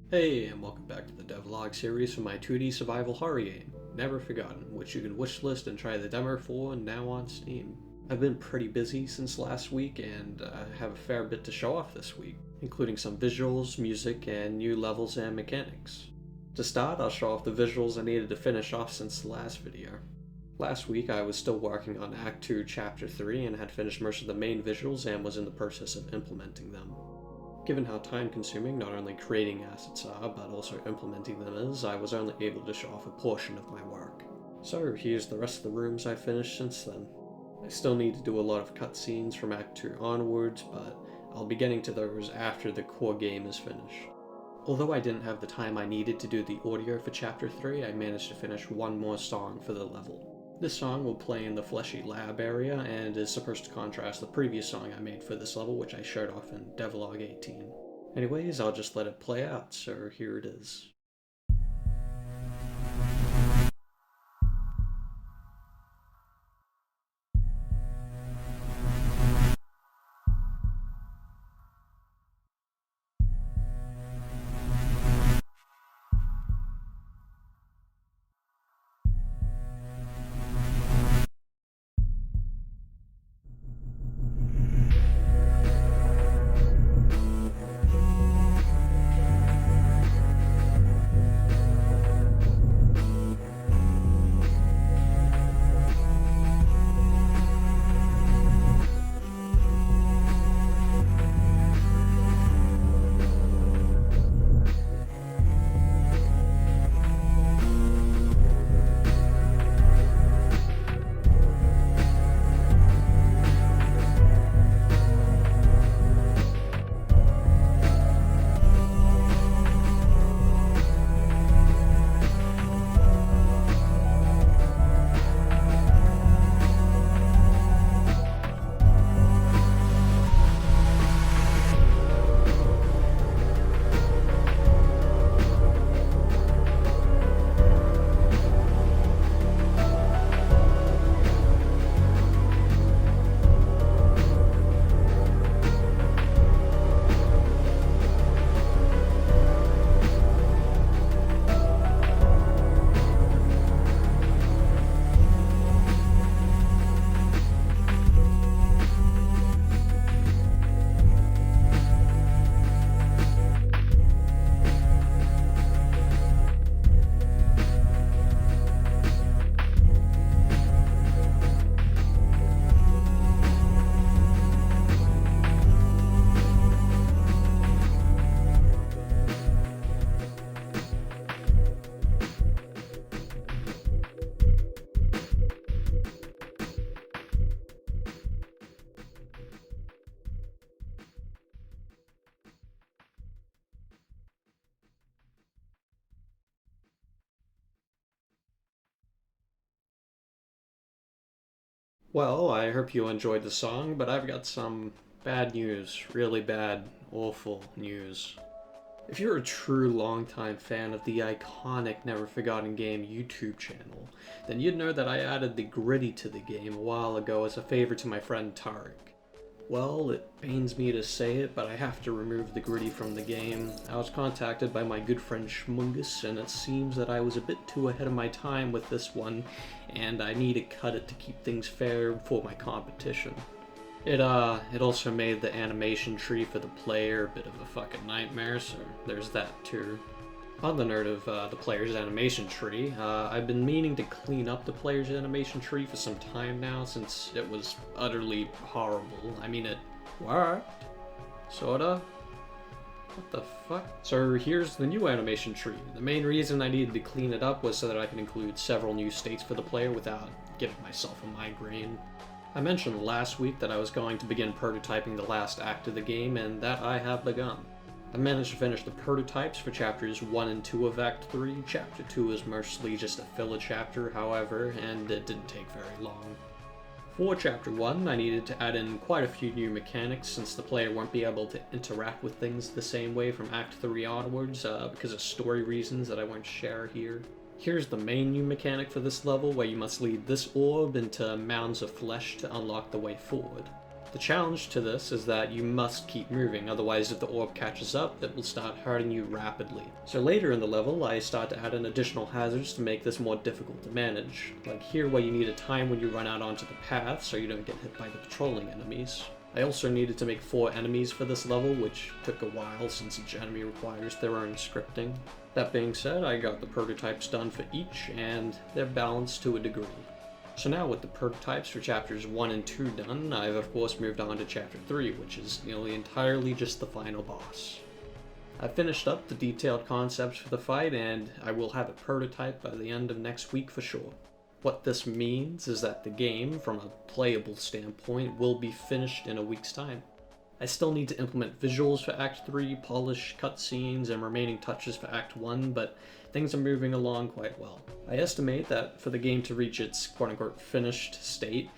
Hey, and welcome back to the devlog series for my 2D survival horror game, Never Forgotten, which you can wishlist and try the demo for now on Steam. I've been pretty busy since last week and have a fair bit to show off this week, including some visuals, music, and new levels and mechanics. To start, I'll show off the visuals I needed to finish off since the last video. Last week I was still working on Act 2, Chapter 3 and had finished most of the main visuals and was in the process of implementing them. Given how time-consuming not only creating assets are, but also implementing them is, I was only able to show off a portion of my work. So here's the rest of the rooms I've finished since then. I still need to do a lot of cutscenes from Act 2 onwards, but I'll be getting to those after the core game is finished. Although I didn't have the time I needed to do the audio for Chapter 3, I managed to finish one more song for the level. This song will play in the fleshy lab area and is supposed to contrast the previous song I made for this level, which I showed off in devlog 18. Anyways, I'll just let it play out, so here it is. Well, I hope you enjoyed the song, but I've got some bad news. Really bad, awful news. If you're a true longtime fan of the iconic Never Forgotten Game YouTube channel, then you'd know that I added the gritty to the game a while ago as a favor to my friend Tarek. Well, it pains me to say it, but I have to remove the gritty from the game. I was contacted by my good friend Schmungus, and it seems that I was a bit too ahead of my time with this one, and I need to cut it to keep things fair for my competition. It also made the animation tree for the player a bit of a fucking nightmare, so there's that too. On the note of the player's animation tree, I've been meaning to clean up the player's animation tree for some time now since it was utterly horrible. I mean, it worked. Sorta. What the fuck? So here's the new animation tree. The main reason I needed to clean it up was so that I could include several new states for the player without giving myself a migraine. I mentioned last week that I was going to begin prototyping the last act of the game, and that I have begun. I managed to finish the prototypes for chapters 1 and 2 of Act 3. Chapter 2 is mostly just a filler chapter, however, and it didn't take very long. For Chapter 1, I needed to add in quite a few new mechanics since the player won't be able to interact with things the same way from Act 3 onwards because of story reasons that I won't share here. Here's the main new mechanic for this level, where you must lead this orb into mounds of flesh to unlock the way forward. The challenge to this is that you must keep moving, otherwise if the orb catches up, it will start hurting you rapidly. So later in the level, I start to add in additional hazards to make this more difficult to manage. Like here where you need a time when you run out onto the path so you don't get hit by the patrolling enemies. I also needed to make 4 enemies for this level, which took a while since each enemy requires their own scripting. That being said, I got the prototypes done for each, and they're balanced to a degree. So now with the prototypes for chapters 1 and 2 done, I've of course moved on to chapter 3, which is nearly entirely just the final boss. I've finished up the detailed concepts for the fight, and I will have a prototype by the end of next week for sure. What this means is that the game, from a playable standpoint, will be finished in a week's time. I still need to implement visuals for Act 3, polish cutscenes, and remaining touches for Act 1, but things are moving along quite well. I estimate that for the game to reach its quote-unquote finished state,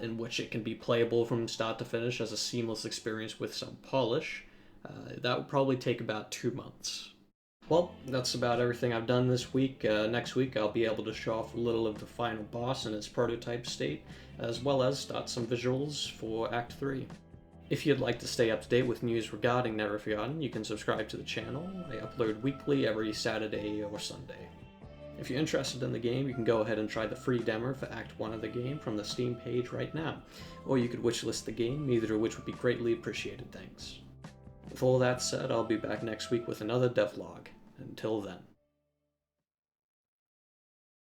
in which it can be playable from start to finish as a seamless experience with some polish, that would probably take about 2 months. Well, that's about everything I've done this week. Next week I'll be able to show off a little of the final boss in its prototype state, as well as start some visuals for Act 3. If you'd like to stay up to date with news regarding Never Forgotten, you can subscribe to the channel. I upload weekly every Saturday or Sunday. If you're interested in the game, you can go ahead and try the free demo for Act 1 of the game from the Steam page right now, or you could wishlist the game, either of which would be greatly appreciated, thanks. With all that said, I'll be back next week with another devlog. Until then.